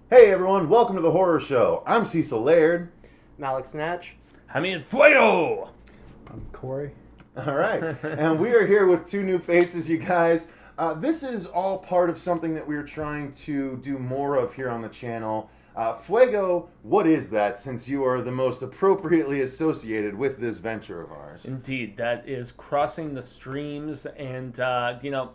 Hey everyone, welcome to the Horror Show. I'm Cecil Laird. CASKET SNATCH. Jaime and Fuego! I'm Corey. All right, and we are here with two new faces, you guys. This is all part of something that we're trying to do more of here on the channel. Fuego, what is that, since you are the most appropriately associated with this venture of ours? Indeed, that is Crossing the Streams, and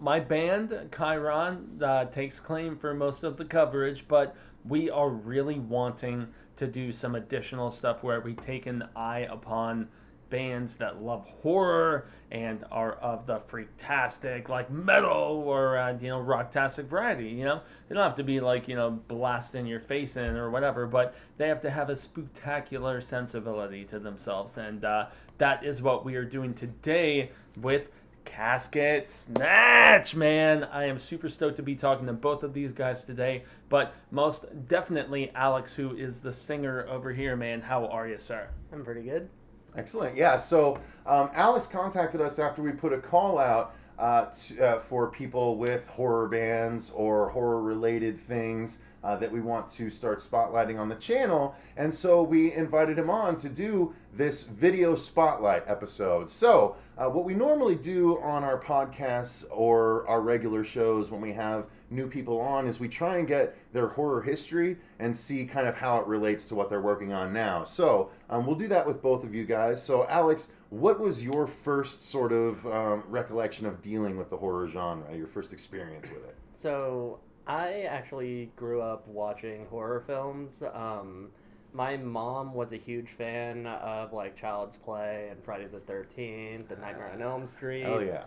my band, Chiron, takes claim for most of the coverage, but we are really wanting to do some additional stuff where we take an eye upon bands that love horror and are of the freaktastic, like metal or rocktastic variety. They don't have to be like blasting your face in or whatever, but they have to have a spectacular sensibility to themselves, and that is what we are doing today with CASKET SNATCH, man. I am super stoked to be talking to both of these guys today, but most definitely Alex, who is the singer over here, man. How are you, sir? I'm pretty good. Excellent. Yeah, so Alex contacted us after we put a call out for people with horror bands or horror-related things that we want to start spotlighting on the channel. And so we invited him on to do this video spotlight episode. So what we normally do on our podcasts or our regular shows when we have new people on is we try and get their horror history and see kind of how it relates to what they're working on now. So we'll do that with both of you guys. So Alex, what was your first sort of recollection of dealing with the horror genre, your first experience with it? So I actually grew up watching horror films. My mom was a huge fan of like Child's Play and Friday the 13th and Nightmare on Elm Street. Oh yeah.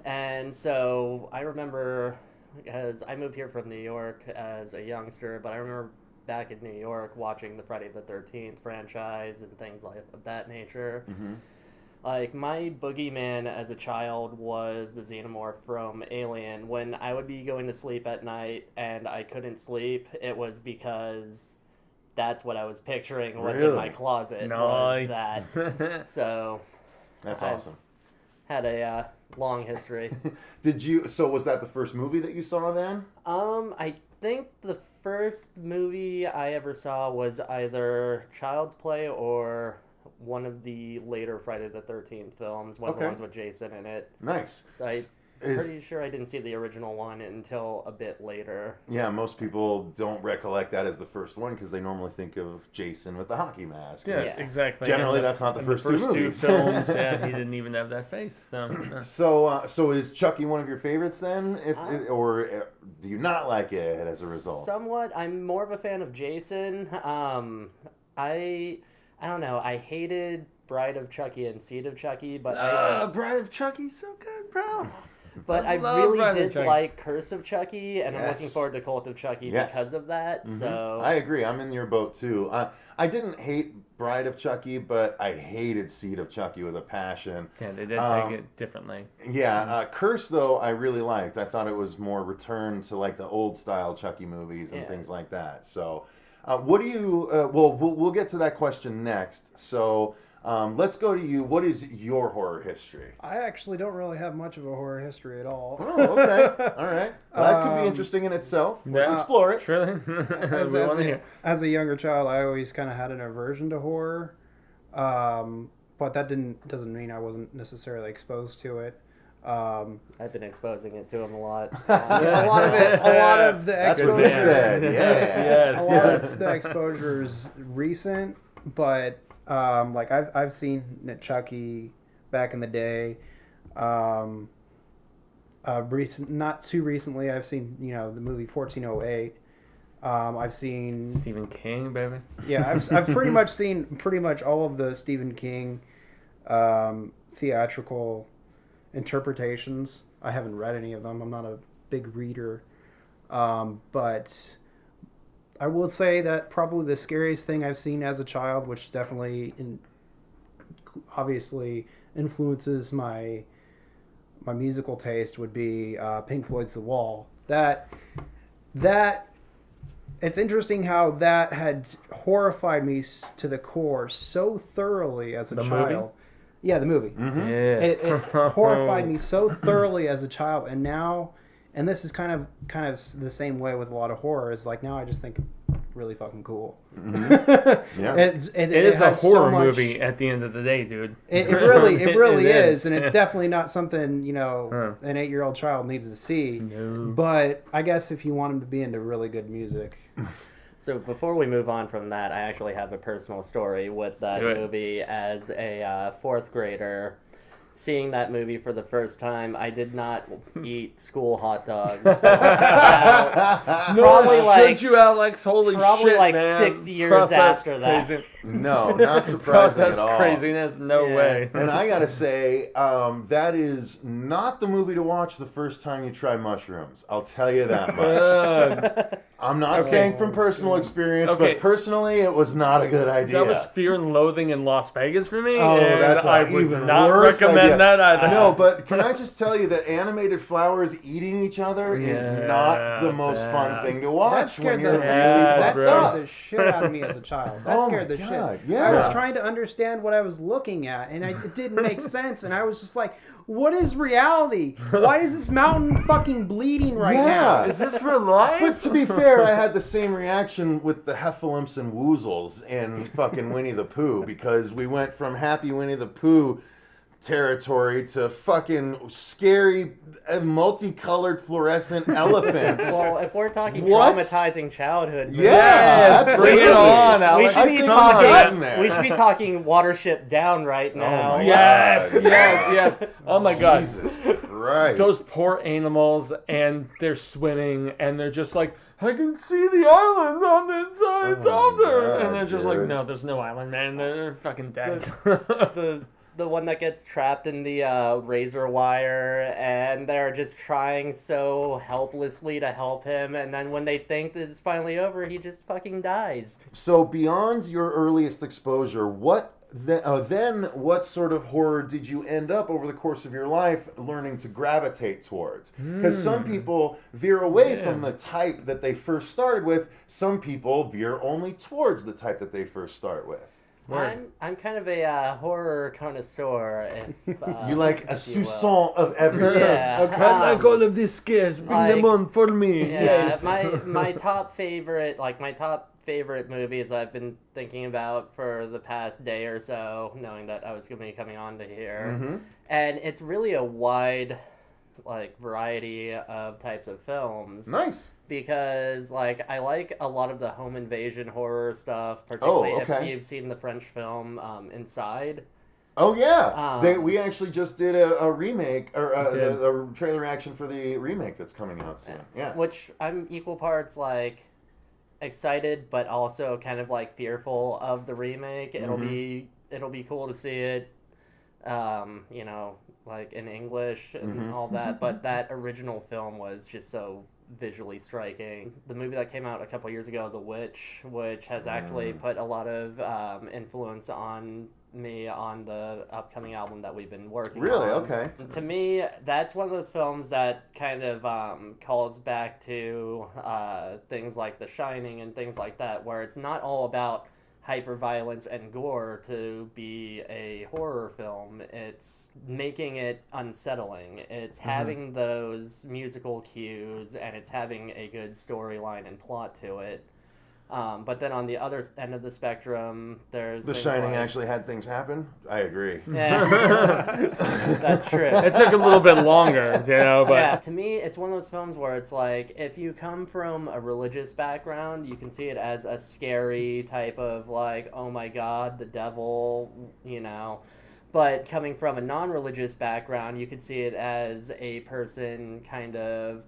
And so I remember, as I moved here from New York as a youngster, but I remember back in New York watching the Friday the 13th franchise and things like of that nature. Mm-hmm. Like, my boogeyman as a child was the xenomorph from Alien. When I would be going to sleep at night and I couldn't sleep, it was because that's what I was picturing was in my closet. Nice. Was that. So That's awesome. Had a long history. So was that the first movie that you saw then? I think the first movie I ever saw was either Child's Play or one of the later Friday the 13th films, one of the ones with Jason in it. Nice. So I'm pretty sure I didn't see the original one until a bit later. Yeah, most people don't recollect that as the first one because they normally think of Jason with the hockey mask. Yeah, exactly. Generally, that's not the first two movies. Films, yeah, he didn't even have that face. So is Chucky one of your favorites then? Or do you not like it as a result? Somewhat. I'm more of a fan of Jason. I don't know. I hated Bride of Chucky and Seed of Chucky, but Bride of Chucky's so good, bro. But I really did like Curse of Chucky, and I'm looking Yes. forward to Cult of Chucky Yes. because of that. Mm-hmm. So I agree. I'm in your boat too. I didn't hate Bride of Chucky, but I hated Seed of Chucky with a passion. Yeah, they did take it differently. Yeah, Curse though I really liked. I thought it was more return to like the old style Chucky movies and things like that. So, what do you? We'll get to that question next. So. Let's go to you. What is your horror history? I actually don't really have much of a horror history at all. Oh, okay. All right. Well, that could be interesting in itself. Let's explore it. Surely. As a younger child, I always kind of had an aversion to horror, but that doesn't mean I wasn't necessarily exposed to it. I've been exposing it to him a lot. A lot of the That's exposure. what they said. Yes. A lot of the exposure is recent, but. Like I've seen Chucky back in the day. Not too recently, I've seen the movie 1408. I've seen Stephen King, baby. Yeah, I've pretty much seen all of the Stephen King theatrical interpretations. I haven't read any of them. I'm not a big reader, but. I will say that probably the scariest thing I've seen as a child, which definitely obviously influences my musical taste, would be Pink Floyd's The Wall. That it's interesting how that had horrified me to the core so thoroughly as a child. Movie? Yeah, the movie. Mm-hmm. Yeah. It horrified me so thoroughly as a child, and now. And this is kind of the same way with a lot of horror. Is like now I just think really fucking cool. Mm-hmm. Yeah. It is a has so horror much- movie at the end of the day, dude. It really It is, is. and it's definitely not something an 8-year-old child needs to see. No. But I guess if you want them to be into really good music, So before we move on from that, I actually have a personal story with that Do it. movie. As a fourth grader, seeing that movie for the first time, I did not eat school hot dogs. Probably No, like- should you, Alex? Holy probably shit, like man. 6 years Process after that. crazy- No, not surprising Process at all. craziness, no Yeah. way. And I gotta say, that is not the movie to watch the first time you try mushrooms. I'll tell you that much. I'm not Okay. saying from personal experience, Okay. but personally, it was not a good idea. That was Fear and Loathing in Las Vegas for me. Oh, and that's I an would even not worse recommend idea. that either. No, but can I just tell you that animated flowers eating each other is Yeah, not the most fun bad. thing to that watch scared when you're the really Yeah, that fucked bro. up. scared the shit out of me as a child. That Oh scared my the God, shit. yeah. I was trying to understand what I was looking at, and it didn't make sense. And I was just like, "What is reality? Why is this mountain fucking bleeding right Yeah. now?" Is this real life? But to be fair, I had the same reaction with the Heffalumps and Woozles in fucking Winnie the Pooh, because we went from happy Winnie the Pooh territory to fucking scary, multicolored fluorescent elephants. Well, if we're talking What? traumatizing childhood movies, Yeah, Yes, bring it absolutely. on, we Alex. should I be think we've gotten talking. there. We should be talking Watership Down right now. my Yes, God. yes. Oh my God. Jesus Christ. Those poor animals, and they're swimming, and they're just like, I can see the island on the inside. It's Oh out my there. God, And they're just like, dude. no, there's no island, man. They're fucking dead. The one that gets trapped in the razor wire, and they're just trying so helplessly to help him, and then when they think that it's finally over, he just fucking dies. So beyond your earliest exposure, then what sort of horror did you end up over the course of your life learning to gravitate towards? Because some people veer away from the type that they first started with. Some people veer only towards the type that they first start with. I'm kind of a horror connoisseur. If, You like a if you will. soupçon of everything. Yeah. I like all of these scares. Bring them like- on for me. Yeah, Yes. my top favorite movies I've been thinking about for the past day or so, knowing that I was going to be coming on to here, Mm-hmm. and it's really a wide variety of types of films. Nice. Because I like a lot of the home invasion horror stuff, particularly okay. if you've seen the French film Inside. Oh yeah, Um, we actually just did a remake or did. a trailer reaction for the remake that's coming out soon. Yeah. Which I'm equal parts excited, but also kind of fearful of the remake. It'll be cool to see it, in English and all that. But that original film was just so visually striking. The movie that came out a couple years ago, The Witch, which has actually put a lot of influence on me on the upcoming album that we've been working Really? on. Okay. To me, that's one of those films that kind of calls back to things like The Shining and things like that, where it's not all about hyper-violence and gore to be a horror film. It's making it unsettling. It's having those musical cues, and it's having a good storyline and plot to it. But then on the other end of the spectrum, there's The things Shining like- actually had things happen. I agree. Yeah. That's true. It took a little bit longer, but Yeah, to me, it's one of those films where it's if you come from a religious background, you can see it as a scary type of oh my god, the devil, But coming from a non-religious background, you could see it as a person kind of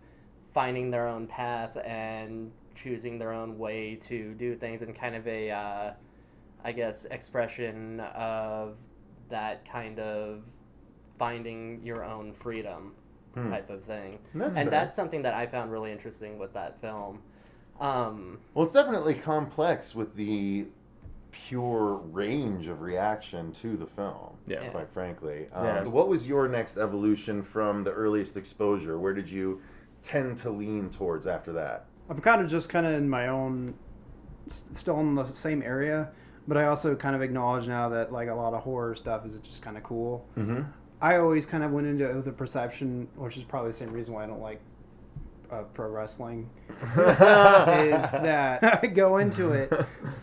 finding their own path and choosing their own way to do things, and kind of a, expression of that kind of finding your own freedom type of thing. That's and fair. that's something that I found really interesting with that film. Well, it's definitely complex with the pure range of reaction to the film. Yeah. Quite frankly. Yeah. What was your next evolution from the earliest exposure? Where did you tend to lean towards after that? I'm kind of in my own, still in the same area, but I also kind of acknowledge now that a lot of horror stuff is just kind of cool. Mm-hmm. I always kind of went into it with a perception, which is probably the same reason why I don't like pro wrestling is that I go into it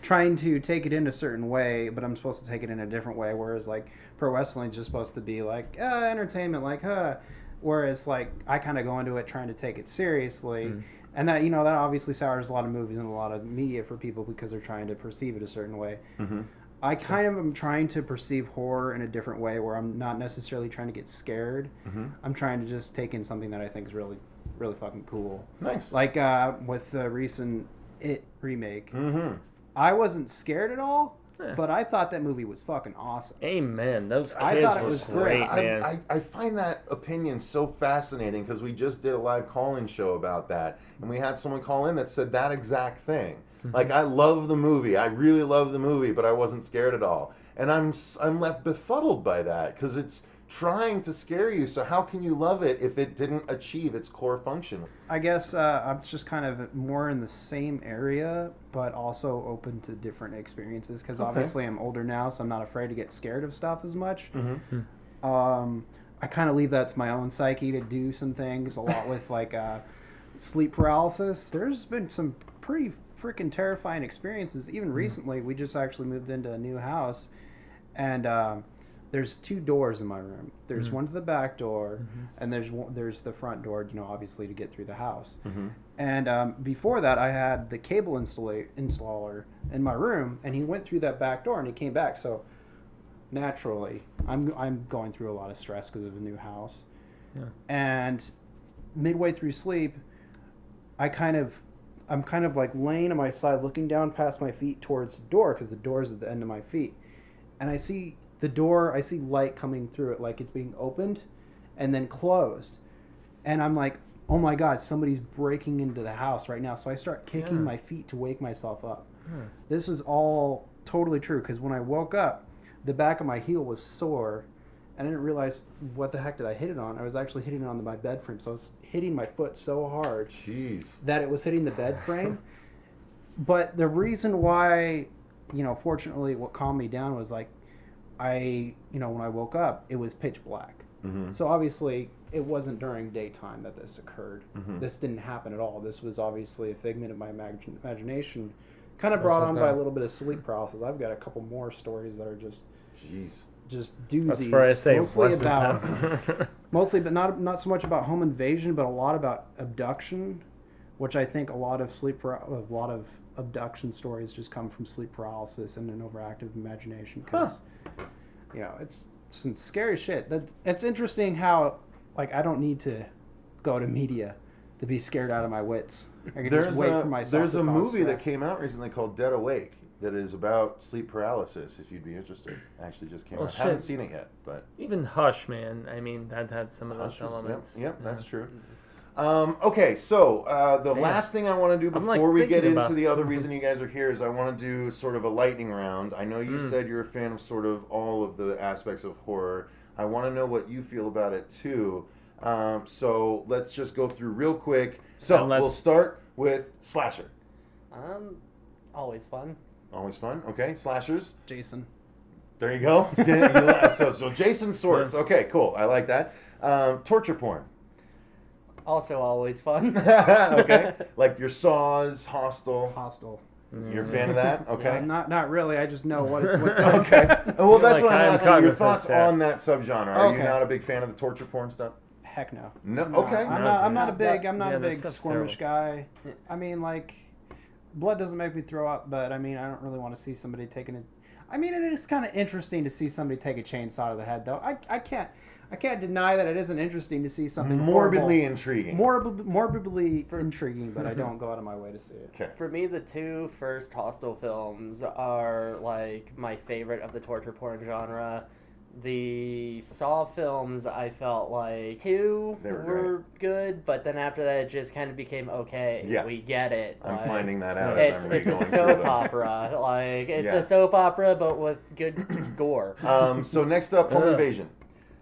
trying to take it in a certain way, but I'm supposed to take it in a different way. Whereas like pro wrestling is just supposed to be like entertainment, like whereas like I kind of go into it trying to take it seriously. And that, that obviously sours a lot of movies and a lot of media for people because they're trying to perceive it a certain way. I kind of am trying to perceive horror in a different way where I'm not necessarily trying to get scared. I'm trying to just take in something that I think is really, really fucking cool. Nice. Like with the recent It remake. I wasn't scared at all, but I thought that movie was fucking awesome. Amen. Those kids I thought it was were great, man. I find that opinion so fascinating because we just did a live call-in show about that, and we had someone call in that said that exact thing. Like, I love the movie. I really love the movie, but I wasn't scared at all. And I'm left befuddled by that because it's trying to scare you. So how can you love it if it didn't achieve its core function? I guess I'm just kind of more in the same area, but also open to different experiences because obviously I'm older now, so I'm not afraid to get scared of stuff as much. I kind of leave that to my own psyche to do some things, a lot with like sleep paralysis. There's been some pretty freaking terrifying experiences. Even recently, we just actually moved into a new house, and there's 2 doors in my room. There's one to the back door, and there's the front door, obviously to get through the house. And before that, I had the cable installer in my room, and he went through that back door, and he came back. So naturally, I'm going through a lot of stress because of a new house. And midway through sleep, I'm kind of like laying on my side, looking down past my feet towards the door because the door is at the end of my feet, and I see the door. I see light coming through it, like it's being opened and then closed, and I'm like, oh my god, somebody's breaking into the house right now. So I start kicking my feet to wake myself up. This is all totally true because when I woke up, the back of my heel was sore. I didn't realize what the heck did I hit it on. I was actually hitting it on my bed frame, so I was hitting my foot so hard that it was hitting the bed frame. But the reason why, fortunately, what calmed me down was like, when I woke up, it was pitch black. So obviously, it wasn't during daytime that this occurred. This didn't happen at all. This was obviously a figment of my imagination, kind of brought on by a little bit of sleep paralysis. I've got a couple more stories that are just doozies. That's where I say mostly, but not so much about home invasion, but a lot about abduction, which I think a lot of abduction stories just come from sleep paralysis and an overactive imagination. Because it's some scary shit. It's interesting how I don't need to go to media to be scared out of my wits. I can just wait for myself. There's to a movie stress. that came out recently called Dead Awake that is about sleep paralysis, if you'd be interested. Actually just came out. I haven't seen it yet, but... Even Hush, man. I mean, that had some of those elements. Yep, that's true. Okay, so the last thing I want to do before we get into the other reason you guys are here is I want to do sort of a lightning round. I know you said you're a fan of sort of all of the aspects of horror. I want to know what you feel about it, too. So let's just go through real quick. So we'll start with slasher. Always fun. Always fun. Okay, slashers. Jason. There you go. so Jason sorts. Okay, cool. I like that. Torture porn. Also always fun. Okay, like your Saws, Hostel. You're a fan of that? Okay. Yeah, not really. I just know what's okay. Well, that's what I'm asking. Your thoughts that. on that subgenre? Are you not a big fan of the torture porn stuff? Heck no. No. Okay. I'm not a big squirmish guy. I mean, blood doesn't make me throw up, but I mean, I don't really want to see somebody taking it. I mean, it is kind of interesting to see somebody take a chainsaw to the head, though. I can't deny that it isn't interesting to see something morbidly intriguing. Morbidly intriguing, but I don't go out of my way to see it. Okay. For me, the 2 first Hostel films are my favorite of the torture porn genre. The Saw films, I felt like 2 were good, but then after that, it just kind of became okay. Yeah. We get it. I'm finding that out. It's a soap opera. A soap opera, but with good gore. So next up, Home Invasion.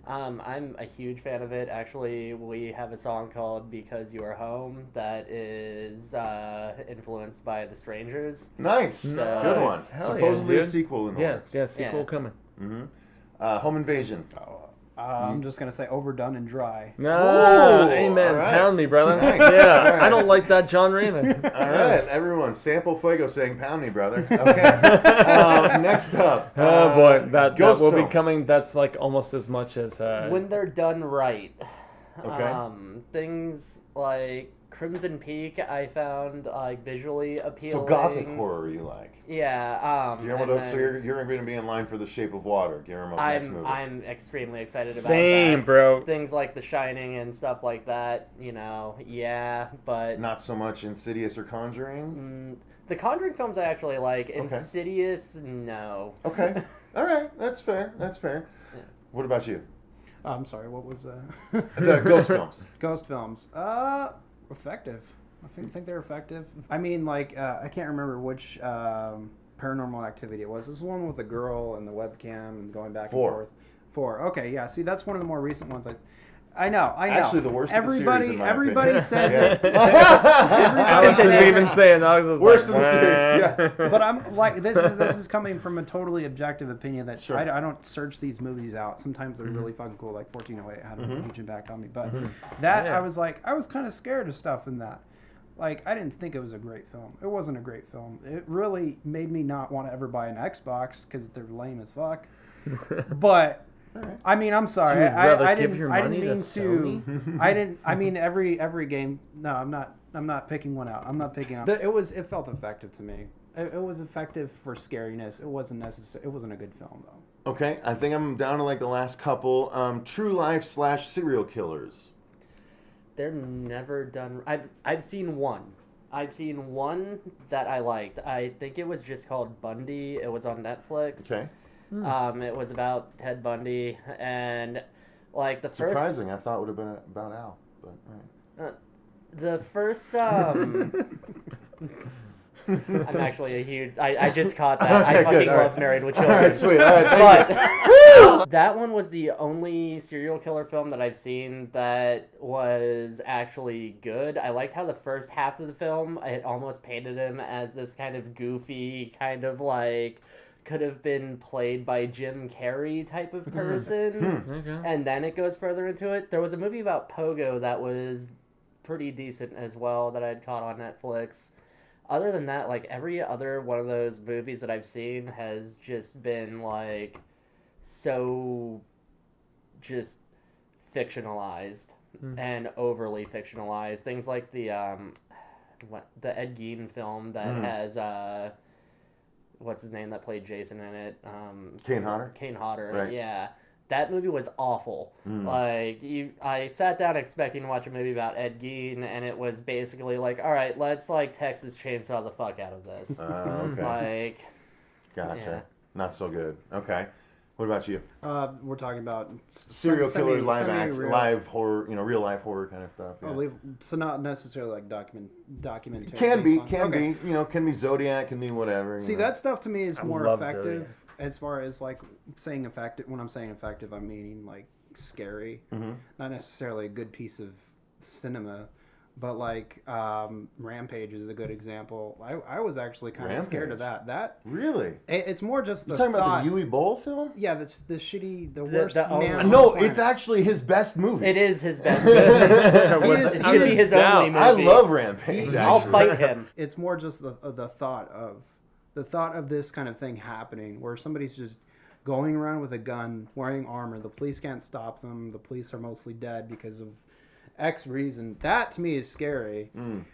I'm a huge fan of it. Actually, we have a song called Because You Are Home that is influenced by The Strangers. Nice. Good one. Supposedly a sequel in the works. Yeah, sequel coming. Home Invasion. I'm just gonna say overdone and dry. Amen. All right. Pound me, brother. Nice. Yeah, All right. I don't like that John Raymond. All right, everyone, sample Fuego saying "Pound me, brother." Okay. Next up. Oh boy, that Ghost will be films. coming. That's like almost as much as. When they're done right. Okay. Things like Crimson Peak, I found like visually appealing. So gothic horror you like? Yeah. Guillermo and del then so you're going to be in line for The Shape of Water, Guillermo's next movie. I'm extremely excited about Same, that. bro. Things like The Shining and stuff like that, yeah, but Not so much Insidious or Conjuring. the Conjuring films I actually like. Okay. Insidious, no. Okay. All right, that's fair. That's fair. Yeah. What about you? I'm sorry, what was The ghost films. Ghost films? Effective. I think they're effective. I mean, like, I can't remember which Paranormal Activity it was. This is the one with the girl and the webcam and going back and forth. 4. Okay, yeah. See, that's one of the more recent ones. I know. Actually, the worst of the series, in my everybody opinion. says it. Alex is even saying, Worst of the series, yeah. But I'm like, this is coming from a totally objective opinion that Sure. I don't search these movies out. Sometimes they're really fucking cool, like 1408 had a huge impact on me. But that Yeah. I was kind of scared of stuff in that. Like, I didn't think it was a great film. It wasn't a great film. It really made me not want to ever buy an Xbox because they're lame as fuck. But I mean, I'm sorry. You'd rather I give didn't. your I money didn't mean to to. Sony? I didn't. I mean, every game. No, I'm not. I'm not picking one out. I'm not picking out. It felt effective to me. It was effective for scariness. It wasn't necessary. It wasn't a good film though. Okay, I think I'm down to like the last couple. True Life / Serial Killers. They're never done. I've seen one. I've seen one that I liked. I think it was just called Bundy. It was on Netflix. Okay. It was about Ted Bundy, and like the first. Surprising. I thought it would have been about Al, but all right. The first. I'm actually a huge. I just caught that. Okay, I fucking good, all love right. Married with All Children. right, sweet. All right, thank But that one was the only serial killer film that I've seen that was actually good. I liked how the first half of the film, it almost painted him as this kind of goofy, kind of like could have been played by Jim Carrey type of person. Okay. And then it goes further into it. There was a movie about Pogo that was pretty decent as well that I'd caught on Netflix. Other than that, like every other one of those movies that I've seen has just been like so just fictionalized and overly fictionalized. Things like the Ed Gein film that has what's his name that played Jason in it? Kane Hodder? Kane Hodder, Right. yeah. That movie was awful. Like I sat down expecting to watch a movie about Ed Gein, and it was basically like, all right, let's like Texas Chainsaw the fuck out of this. Okay. Like, Gotcha. yeah. Not so good. Okay. What about you? We're talking about Serial killers, semi-real. live horror, real life horror kind of stuff. Yeah. So not necessarily like documentary. Can be, Okay. can be Zodiac, can be whatever. See, that stuff to me is more love effective Zodiac. as far as like saying effective. When I'm saying effective, I'm meaning like scary, not necessarily a good piece of cinema. But like Rampage is a good example. I was actually kind of scared of that. That Really? it's more just the You talking thought. about the Yui Bowl film? Yeah, that's the shitty, the worst the man. only- on No, the planet. it's actually his best movie. it is his best movie. He is- It he should be is- his only movie. I love Rampage. I'll actually. fight him. It's more just the thought of this kind of thing happening, where somebody's just going around with a gun, wearing armor. The police can't stop them. The police are mostly dead because of X reason. That to me is scary. The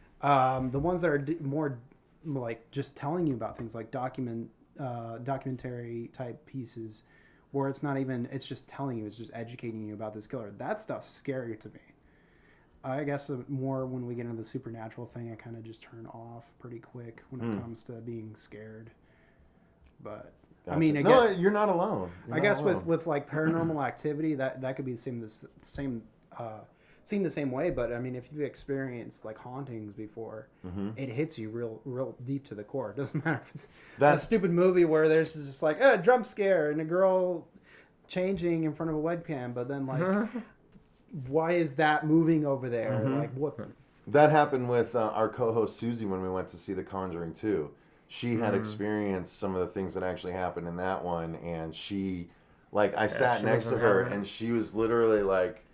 ones that are more like just telling you about things like documentary type pieces, where it's not even, it's just telling you, it's just educating you about this killer. That stuff's scary to me. I guess more when we get into the supernatural thing, I kind of just turn off pretty quick when it comes to being scared. But Gotcha. I mean, no, you're not alone. You're I not guess alone. with like Paranormal Activity, that could be seen the same way. But I mean, if you've experienced like hauntings before, it hits you real deep to the core. It doesn't matter if it's a stupid movie where there's just like a jump scare and a girl changing in front of a webcam, but then like, why is that moving over there? Like what? That happened with our co-host Susie when we went to see The Conjuring 2. She had experienced some of the things that actually happened in that one, and she Like, I sat she next to wasn't her, having it. and she was literally like,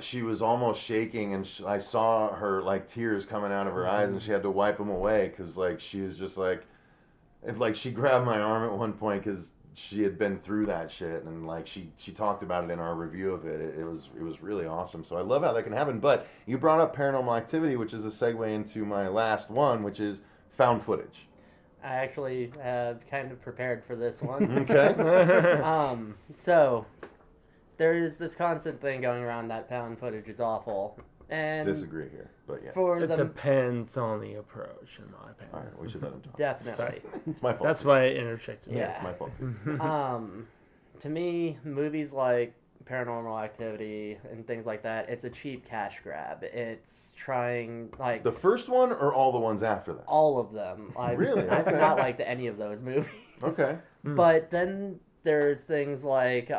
she was almost shaking, and I saw her, like, tears coming out of her eyes, and she had to wipe them away, because, like, she was just like, she grabbed my arm at one point, because she had been through that shit, and like she talked about it in our review of it. It was really awesome. So I love how that can happen. But you brought up Paranormal Activity, which is a segue into my last one, which is found footage. I actually have kind of prepared for this one. Okay. So there's this constant thing going around that found footage is awful, and Disagree here, but yes. for It the depends on the approach, in my opinion. All right, we should let him talk. definitely. It's my fault. That's why I interjected. yeah, Yeah. it's my fault too. To me, movies like Paranormal Activity and things like that, it's a cheap cash grab. It's trying, like, The first one or all the ones after that? all of them. Really? I've Okay. not liked any of those movies. Okay. But then there's things like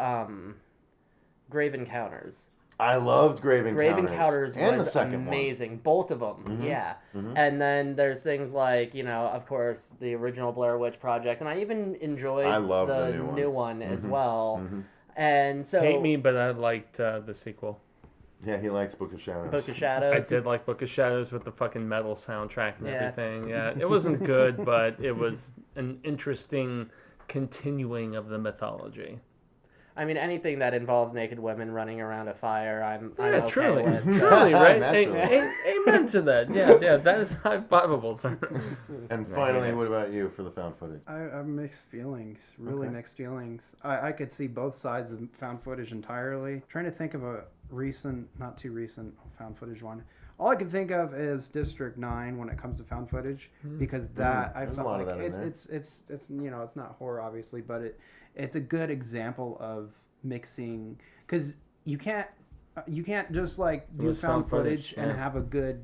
Grave Encounters. I loved Grave Encounters. Grave Encounters and was the second amazing. Both of them, Mhm. yeah. Mhm. And then there's things like, of course, the original Blair Witch Project, and I even enjoyed I loved the the new one as Mhm. well. Mhm. And so, Hate me, but I liked the sequel. Yeah, he likes Book of Shadows. Book of I Shadows. did like Book of Shadows with the fucking metal soundtrack and Yeah. everything. Yeah, it wasn't good, but it was an interesting continuing of the mythology. I mean, anything that involves naked women running around a fire, I'm Yeah, okay truly. with. Truly, right? Naturally. Amen to that. Yeah, that is high-fiveable, sir. And finally, what about you for the found footage? I have mixed feelings, really Okay. mixed feelings. I could see both sides of found footage entirely. Trying to think of a recent, not too recent, found footage one. All I can think of is District 9 when it comes to found footage, because that I There's a felt lot of like that in there. it's it's not horror obviously, but it's a good example of mixing, because you can't just like It do was found found footage footage, and yeah. have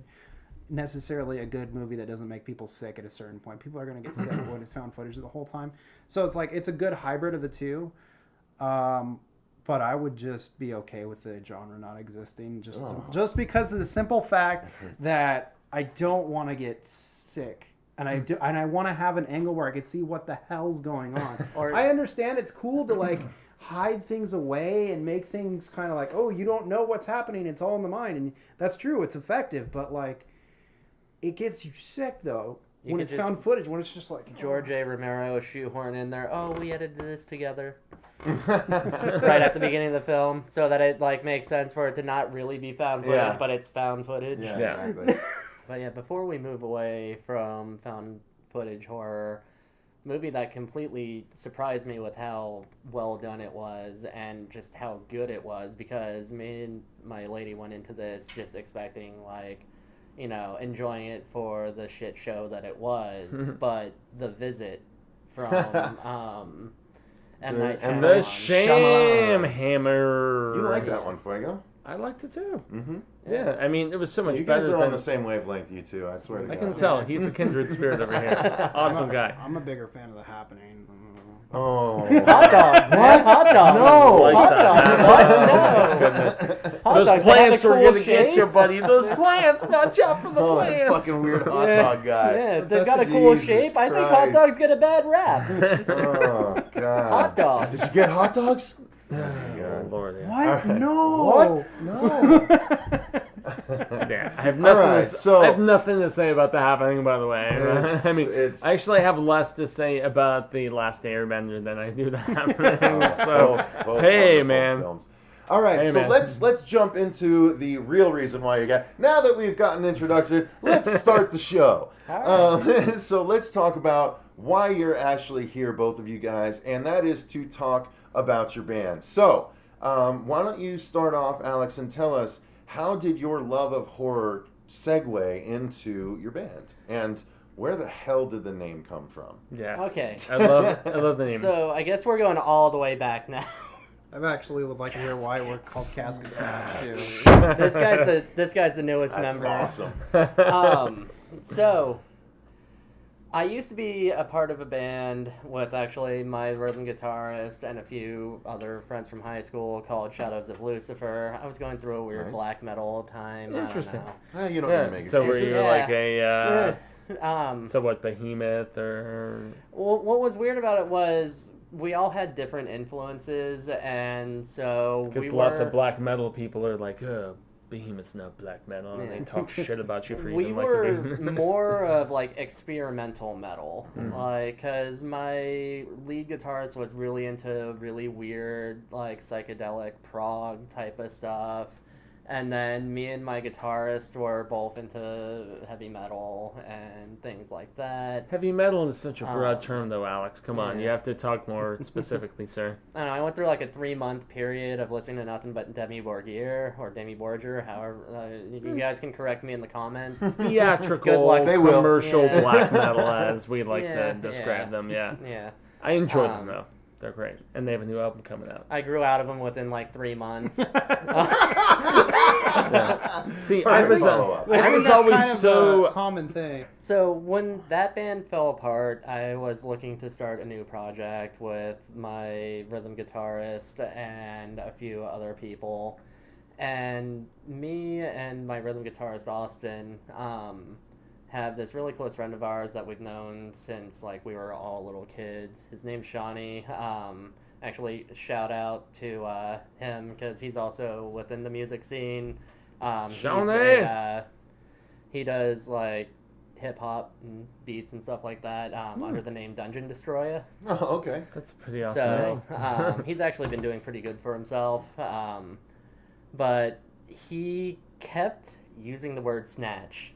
necessarily a good movie that doesn't make people sick at a certain point. People are going to get sick when it's found footage the whole time. So it's like it's a good hybrid of the two. But I would just be okay with the genre not existing, just because of the simple fact that I don't want to get sick, and I want to have an angle where I can see what the hell's going on. Or- I understand it's cool to like hide things away and make things kind of like, oh, you don't know what's happening, it's all in the mind, and that's true, it's effective, but like it gets you sick though You when could it's just- found footage, when it's just like George A. Romero shoehorn in there. Oh, we edited this together right at the beginning of the film, so that it like makes sense for it to not really be found footage, Yeah. but it's found footage. Yeah, exactly. But yeah, before we move away from found footage horror, movie that completely surprised me with how well done it was and just how good it was, because me and my lady went into this just expecting like, enjoying it for the shit show that it was, but The Visit from M. Night And The Shyamalan. Sham Hammer. You like that one, Fuego? I liked it too. Mm-hmm. Yeah, I mean, it was so much You guys better are than... on the same wavelength, you two. I swear to I God. can tell. He's a kindred spirit over here. Awesome guy. I'm a bigger fan of The Happening. Oh. Hot dogs, man. Hot dogs. No. Like Hot that. dogs. What? Oh, No. goodness. Hot Those dogs, they have plants a are cool going to shape. get you, buddy. Those plants. Watch out for the Oh, that plants. fucking weird hot Yeah. dog guy. Yeah, they've got a cool Jesus shape. I think hot Christ. dogs get a bad rap. Oh, God. Hot dogs. Did you get hot dogs? Oh, Lord, yeah. What? Alright. No. What? No. Yeah, I have nothing. Alright, so- I have nothing to say about The Happening. By the way, It's- I mean, it's- I actually have less to say about The Last Airbender than I do The Happening. So, Both hey, wonderful man. films. All right, Hey, so man. let's jump into the real reason why you got. Now that we've gotten introduction, let's start the show. So let's talk about why you're actually here, both of you guys, and that is to talk about your band. So why don't you start off, Alex, and tell us, how did your love of horror segue into your band, and where the hell did the name come from? yes. Okay. I love the name. So I guess we're going all the way back now. I actually would like to hear why we're called Casket Snatch too. This guy's the newest That's member. awesome. So I used to be a part of a band with actually my rhythm guitarist and a few other friends from high school called Shadows of Lucifer. I was going through a weird Nice. black metal time. I don't Interesting. know. You don't need to Yeah. make So were excuses. you Yeah. like a Yeah. so what, Behemoth or? What was weird about it was we all had different influences, and so Because lots of black metal people are like, Behemoth's not black metal, and they talk shit about you for we even were liking Behemoth. more of like experimental metal, Mm. like because my lead guitarist was really into really weird like psychedelic prog type of stuff, and then me and my guitarist were both into heavy metal and things like that. Heavy metal is such a broad term, though, Alex. Come on, yeah. you have to talk more specifically, sir. I don't know, I went through like a 3-month period of listening to nothing but Demi Borgir or Demi Borger, however you guys can correct me in the comments. Theatrical, Good luck. They will. commercial Yeah. black metal, as we like Yeah, to describe them. Yeah, Yeah. I enjoy them though. They're great, and they have a new album coming out. I grew out of them within like 3 months. Yeah. See, I Perfect was, follow-up. I was That's always kind of so a common thing. So when that band fell apart, I was looking to start a new project with my rhythm guitarist and a few other people. And me and my rhythm guitarist, Austin, have this really close friend of ours that we've known since like we were all little kids. His name's Shawnee. Actually, shout out to him because he's also within the music scene. Shawnee! He does like hip hop and beats and stuff like that under the name Dungeon Destroyer. Oh, okay. That's pretty awesome. So he's actually been doing pretty good for himself. But he kept using the word snatch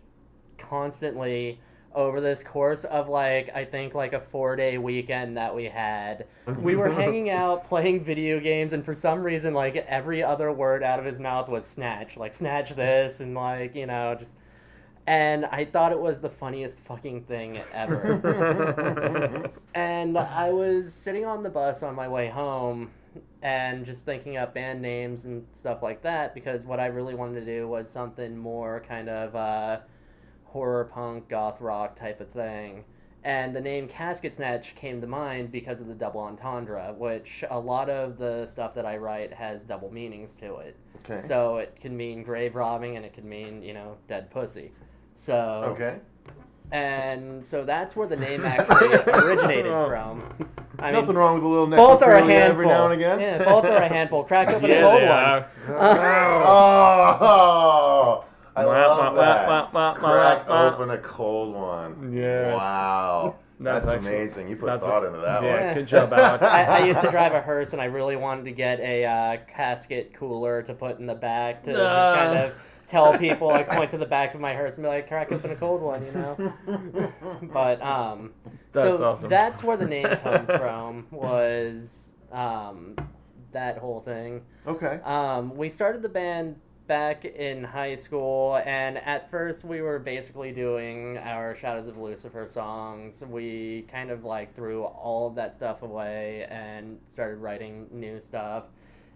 constantly over this course of like I think like a 4-day weekend that we had. We were hanging out playing video games, and for some reason like every other word out of his mouth was snatch, like snatch this, and like, you know, just, and I thought it was the funniest fucking thing ever. And I was sitting on the bus on my way home and just thinking up band names and stuff like that, because what I really wanted to do was something more kind of horror punk goth rock type of thing. And the name Casket Snatch came to mind because of the double entendre, which a lot of the stuff that I write has double meanings to it. Okay. So it can mean grave robbing, and it can mean, you know, dead pussy. So Okay. and so that's where the name actually originated from. I Nothing mean, wrong with a little both are a necrophilia every handful. now and again. Yeah, both are a handful. Crack open a Yeah, cold they one. are. Oh, I love that. Wah, wah, wah, Crack wah. open a cold one. Yes. Wow. That's actually- amazing. You put that's thought into that yeah, one. good job, Alex. I used to drive a hearse, and I really wanted to get a casket cooler to put in the back to just kind of tell people, like, point to the back of my hearse and be like, crack open a cold one, you know? But, That's so awesome. that's where the name comes from, was that whole thing. Okay. We started the band back in high school, and at first we were basically doing our Shadows of Lucifer songs. We kind of like threw all of that stuff away and started writing new stuff.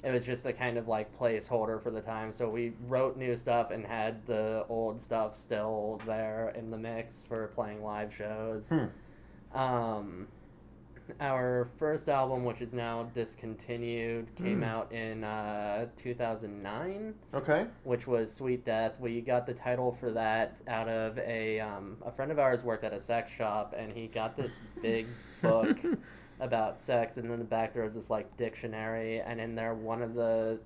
It was just a kind of like placeholder for the time, so we wrote new stuff and had the old stuff still there in the mix for playing live shows. Our first album, which is now discontinued, came out in 2009, Okay. which was Sweet Death. We got the title for that out of a friend of ours worked at a sex shop, and he got this big book about sex, and in the back there was this like dictionary, and in there one of the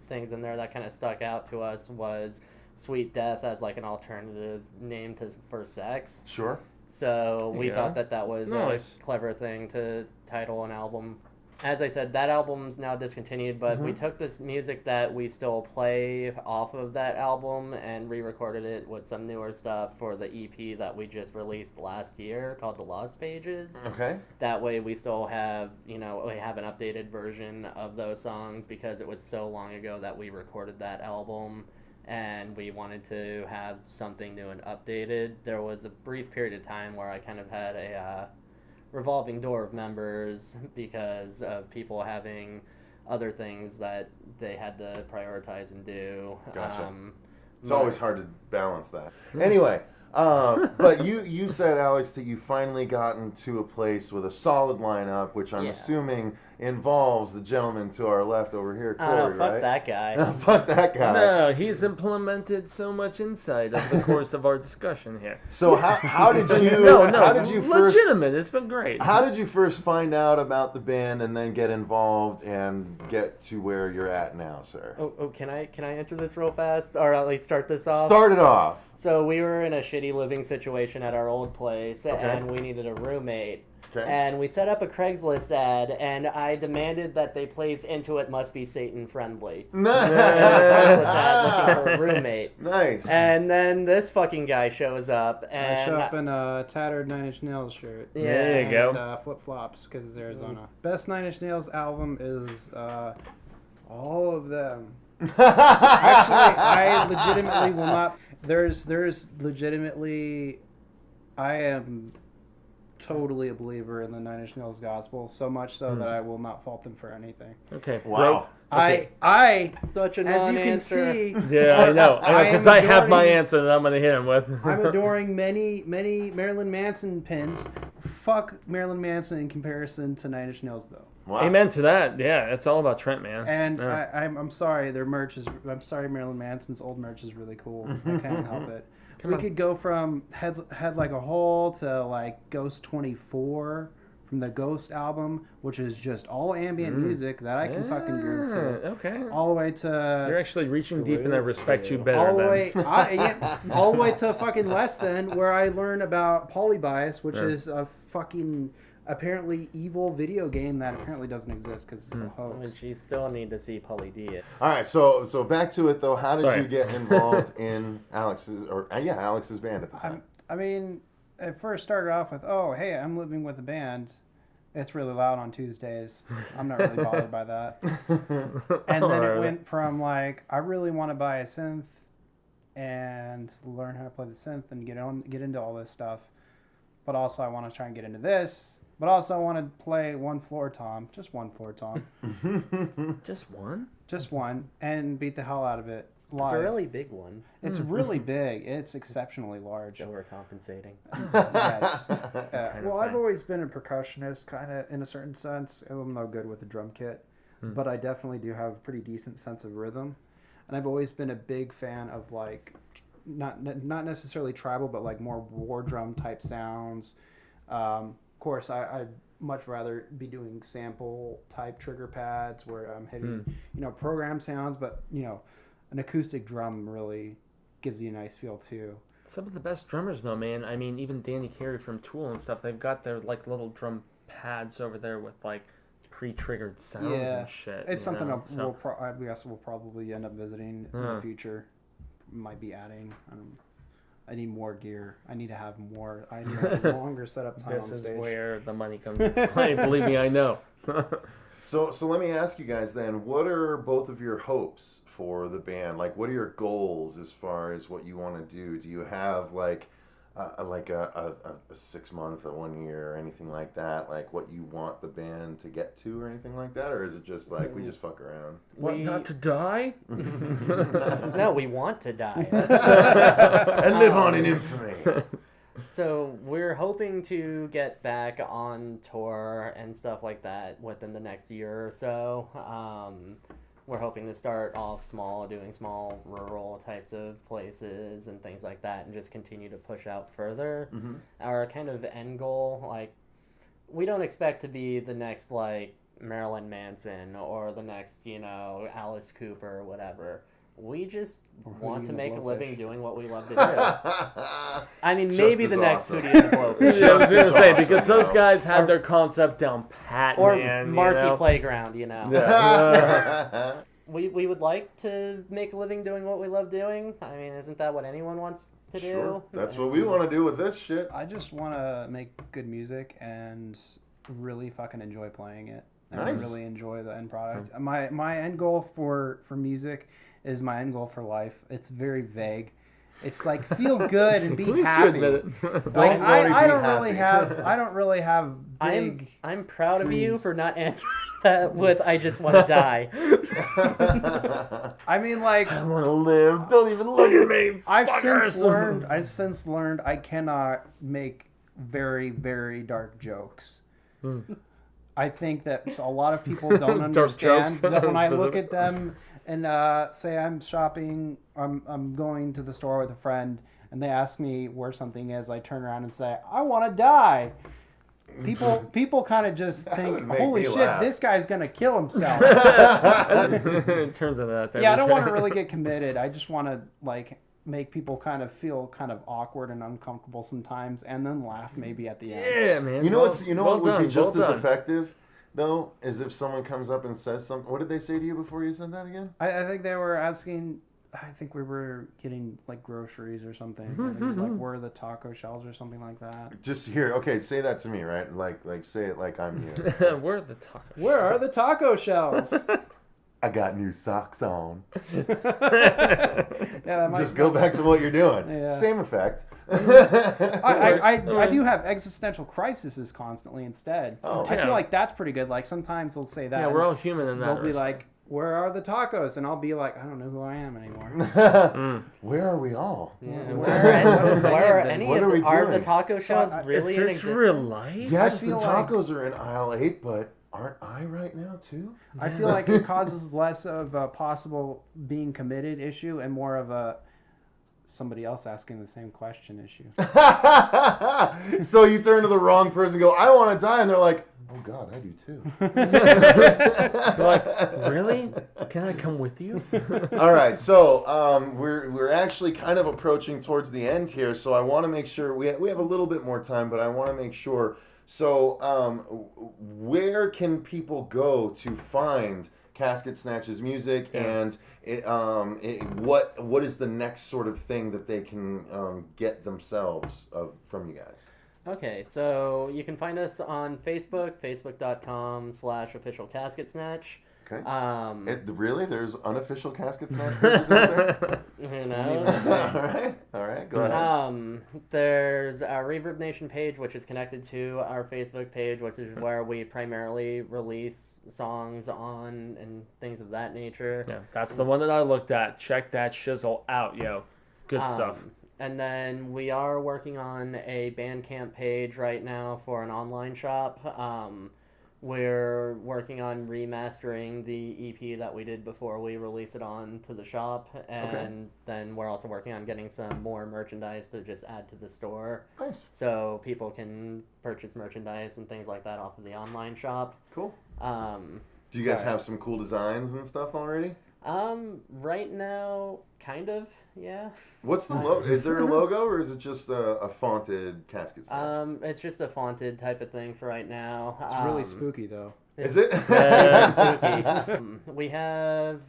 things in there that kind of stuck out to us was Sweet Death as like an alternative name for sex. Sure. So we Yeah. thought that was Nice. a clever thing to title an album. As I said, that album's now discontinued, but we took this music that we still play off of that album and re-recorded it with some newer stuff for the EP that we just released last year called The Lost Pages. Okay. That way we still have, you know, we have an updated version of those songs because it was so long ago that we recorded that album. And we wanted to have something new and updated. There was a brief period of time where I kind of had a revolving door of members because of people having other things that they had to prioritize and do. Gotcha. It's always hard to balance that. Anyway, but you said, Alex, that you finally gotten to a place with a solid lineup, which I'm Yeah. assuming involves the gentleman to our left over here, Corey, fuck right? that guy. Fuck that guy. No, he's implemented so much insight over the course of our discussion here. So how did you how did you first legitimate? It's been great. How did you first find out about the band and then get involved and get to where you're at now, sir? Oh, can I answer this real fast, or at least start this off? Start it off. So we were in a shitty living situation at our old place, and we needed a roommate. Okay. And we set up a Craigslist ad, and I demanded that they place into it must be Satan friendly. Craigslist ad looking for a roommate. Nice. And then this fucking guy shows up, and I show up in a tattered Nine Inch Nails shirt. Yeah. There you go. And flip flops because it's Arizona. Best Nine Inch Nails album is all of them. Actually, I legitimately will not. There's legitimately, I am totally a believer in the Nine Inch Nails gospel, so much so that I will not fault them for anything. Okay. Wow. Okay. I such a as you can non-answer. see, Yeah, I know. Because I have my answer that I'm going to hit him with. I'm adoring many Marilyn Manson pins. Fuck Marilyn Manson in comparison to Nine Inch Nails, though. Wow. Amen to that. Yeah, it's all about Trent, man. And Yeah. I'm sorry, their merch is. I'm sorry, Marilyn Manson's old merch is really cool. I can't help it. We could go from Head Like a Hole to like Ghost 24 from the Ghost album, which is just all ambient music that I can fucking groove to. Okay. All the way to You're actually reaching deep, and I respect you better. all the than- way all the way to fucking Less Than, where I learn about polybius, which is a fucking apparently evil video game that apparently doesn't exist because it's a hoax. Which you still need to see Polly D. All right, so back to it though. How did Sorry. you get involved in Alex's band at the time? I mean, it first started off with, oh, hey, I'm living with a band. It's really loud on Tuesdays. I'm not really bothered by that. And then it went from like, I really want to buy a synth and learn how to play the synth and get into all this stuff. But also I want to try and get into this. But also I want to play one floor tom, just one floor tom. Just one? Just one, and beat the hell out of it live. It's a really big one. It's really big. It's exceptionally large. So we're compensating. Yes. Kind of Well, I've thing. always been a percussionist, kind of in a certain sense. I'm no good with the drum kit, but I definitely do have a pretty decent sense of rhythm. And I've always been a big fan of like, not necessarily tribal, but like more war drum type sounds. Of course, I'd much rather be doing sample type trigger pads where I'm hitting, program sounds, but an acoustic drum really gives you a nice feel too. Some of the best drummers, though, man. I mean, even Danny Carey from Tool and stuff, they've got their like little drum pads over there with like pre-triggered sounds and shit. It's something know? I guess we'll probably end up visiting in the future. Might be adding. I need more gear. I need to have more. I need a longer setup time This on is stage. where the money comes into play. Believe me, I know. So let me ask you guys then, what are both of your hopes for the band? Like, what are your goals as far as what you want to do? Do you have like a 6 month, a 1 year, or anything like that? Like what you want the band to get to or anything like that? Or is it just like we just fuck around? What, not to die? No, we want to die. And live on in infamy. So we're hoping to get back on tour and stuff like that within the next year or so. We're hoping to start off small, doing small rural types of places and things like that, and just continue to push out further. Mm-hmm. Our kind of end goal, like, we don't expect to be the next, like, Marilyn Manson or the next, Alice Cooper or whatever. We just want to make a living doing what we love to do. I mean, maybe the next awesome. Hootie and the Blowfish. Yeah, I was going to say, Awesome, because those yo. guys had their concept down pat, Or man. Marcy Playground, Yeah. We would like to make a living doing what we love doing. I mean, isn't that what anyone wants to Sure. do? That's what we want to do with this shit. I just want to make good music and really fucking enjoy playing it. And Nice. really enjoy the end product. My end goal for music is my end goal for life. It's very vague. It's like feel good and be Please happy. admit it. Like Don't worry, I be don't really happy. I don't really have big. I'm proud of you dreams. for not answering that with "I just want to die." I mean, like I want to live. Don't even look at me. I've fuckers. since learned I cannot make very, very dark jokes. I think that a lot of people don't Dark understand jokes. that when I look at them and say I'm shopping, I'm going to the store with a friend, and they ask me where something is, I turn around and say, I want to die. People kind of just think, holy shit, this guy's going to kill himself. It turns out that's Yeah, I don't want to really get committed. I just want to, like, make people kind of feel kind of awkward and uncomfortable sometimes, and then laugh maybe at the end. Yeah, man. You know what would be just as done. effective, though, is if someone comes up and says something. What did they say to you before you said that again? I think they were asking. I think we were getting like groceries or something. And it was like, where are the taco shells or something like that. Just here, okay. Say that to me, right? Like say it like I'm you. Where are the tacos? Where are the taco shells? I got new socks on. Yeah, that might Just go back to what you're doing. Yeah. Same effect. I do have existential crises constantly instead. Oh. I Yeah. feel like that's pretty good. Like sometimes they'll say that. Yeah, we're all human in that. They'll be respect. like, where are the tacos? And I'll be like, I don't know who I am anymore. Where are we all? Yeah, What where are any What of are we are doing? the taco shells really in Is this existence? real life? Yes, I the feel like- tacos are in aisle 8, but aren't I right now too? I feel like it causes less of a possible being committed issue and more of a somebody else asking the same question issue. So you turn to the wrong person and go, I want to die. And they're like, oh, God, I do too. You're like, really? Can I come with you? All right, so we're actually kind of approaching towards the end here, so I want to make sure we have a little bit more time, but I want to make sure. So, where can people go to find Casket Snatch's music, and what is the next sort of thing that they can get themselves from you guys? Okay, so you can find us on Facebook, facebook.com/official casket snatch. Okay. Really? There's unofficial Casket Snatch pages out there? Who knows? All right, go ahead. There's our Reverb Nation page, which is connected to our Facebook page, which is where we primarily release songs on and things of that nature. Yeah, that's the one that I looked at. Check that shizzle out, yo. Good stuff. And then we are working on a Bandcamp page right now for an online shop. We're working on remastering the EP that we did before we release it on to the shop, and then we're also working on getting some more merchandise to just add to the store. Nice. So people can purchase merchandise and things like that off of the online shop. Cool. Do you guys have some cool designs and stuff already? Right now, kind of, yeah. What's the logo? Is there a logo, or is it just a fonted Casket Snatch? It's just a fonted type of thing for right now. It's really spooky though. Is it? Spooky. We have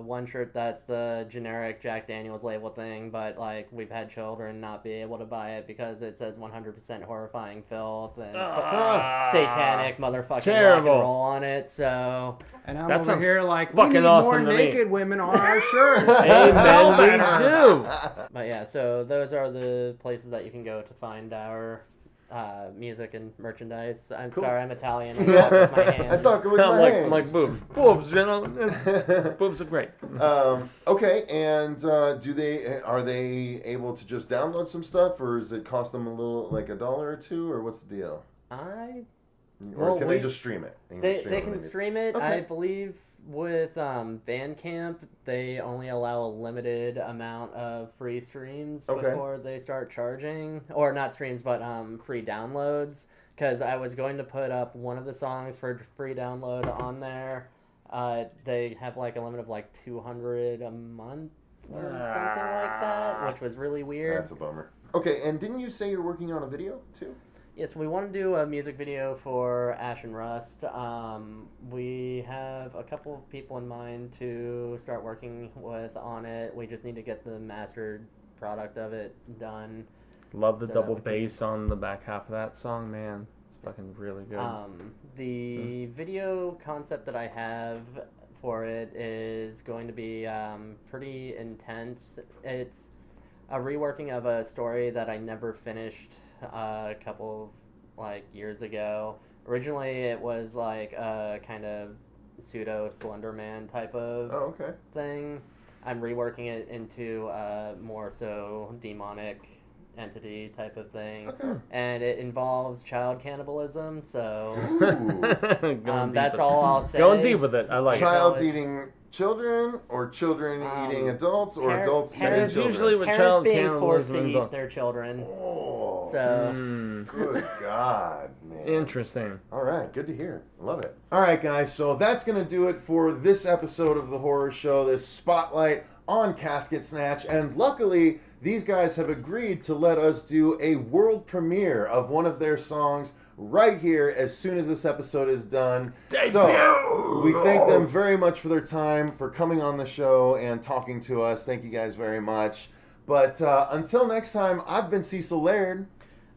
one shirt that's the generic Jack Daniels label thing, but like we've had children not be able to buy it because it says 100% horrifying filth and satanic motherfucking Terrible. rock and roll on it. So And I'm That over sounds here like, we fucking need awesome more to me. naked women on our shirts. Amen, we do. but yeah, so those are the places that you can go to find our music and merchandise. I'm Cool. sorry, I'm Italian. I talk with my hands. I thought it was I'm my hands. like boobs. Boobs, you know. Boobs are great. Okay, and are they able to just download some stuff, or does it cost them a little, like $1 or $2, or what's the deal? Or can they just stream it? They can stream it. Okay. I believe with Bandcamp, they only allow a limited amount of free streams before they start charging. Or not streams, but free downloads. Because I was going to put up one of the songs for free download on there. They have like a limit of like 200 a month or something like that, which was really weird. That's a bummer. Okay, and didn't you say you're working on a video too? Yes, we want to do a music video for Ash and Rust. We have a couple of people in mind to start working with on it. We just need to get the mastered product of it done. Love the So double that we bass on the back half of that song, man. It's fucking really good. The video concept that I have for it is going to be pretty intense. It's a reworking of a story that I never finished a couple years ago. Originally, it was like a kind of pseudo Slenderman type of thing. I'm reworking it into a more so demonic entity type of thing. Okay. And it involves child cannibalism, so Going that's deep all I'll say. Going deep with it. I like Child's it. eating children, or children eating adults, or adults eating parents- children? Usually with Parents child being forced to cannibalism. eat their children. Oh, So good God, man. Interesting. All right, good to hear. I love it. All right, guys, so that's going to do it for this episode of The Horror Show, this spotlight on Casket Snatch. And luckily, these guys have agreed to let us do a world premiere of one of their songs right here as soon as this episode is done. So, we thank them very much for their time, for coming on the show and talking to us. Thank you guys very much. But until next time, I've been Cecil Laird.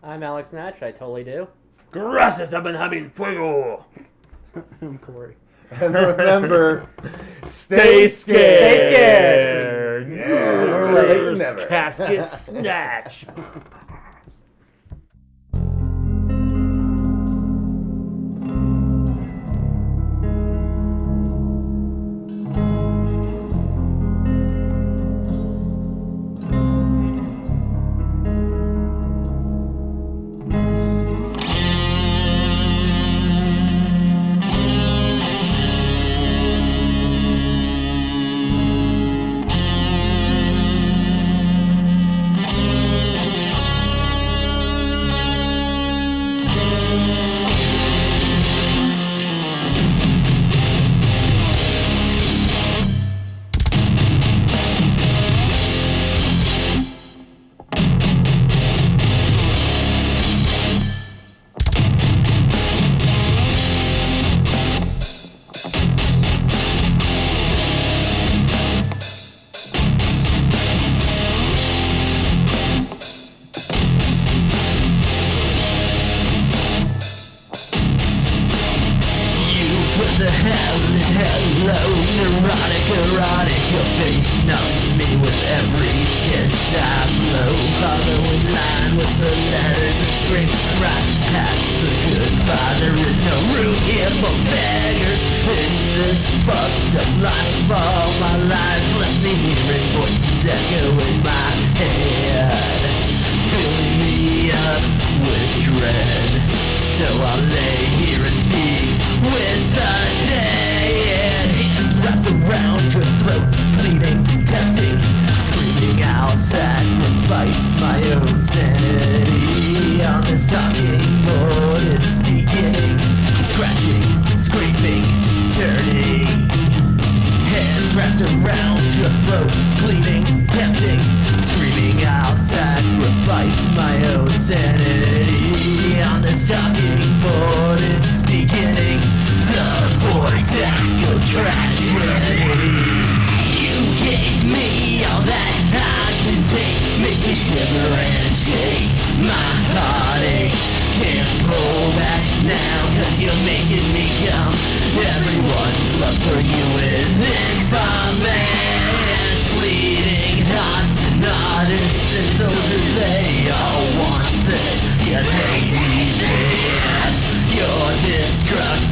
I'm Alex Natch. I totally do. Gracias haben having fuego. I'm Corey. And remember, Stay scared. Stay scared. Yeah, better late than never. Casket snatch. The hell in hello, neurotic, erotic. Your face numbs me with every kiss I blow. Following line with the letters and scream right past the good father. Is no room here for beggars in this fucked up life. All my life left me hearing voices echo in my head, filling me up with dread. So I'll lay here and speak with the dead. Hands wrapped around your throat, bleeding, tempting, screaming out, sacrifice my own sanity. On this talking board, it's beginning, scratching, scraping, turning. Hands wrapped around your throat, bleeding, tempting, screaming out, sacrifice my own sanity. On this talking board, it's beginning, the voice echo tragedy. You gave me all that I can take, make me shiver and shake. My heartache can't pull back now, 'cause you're making me come. Everyone's love for you is infamous. Bleeding hearts and artists and soldiers, they all want this, yet they need this. Your destruction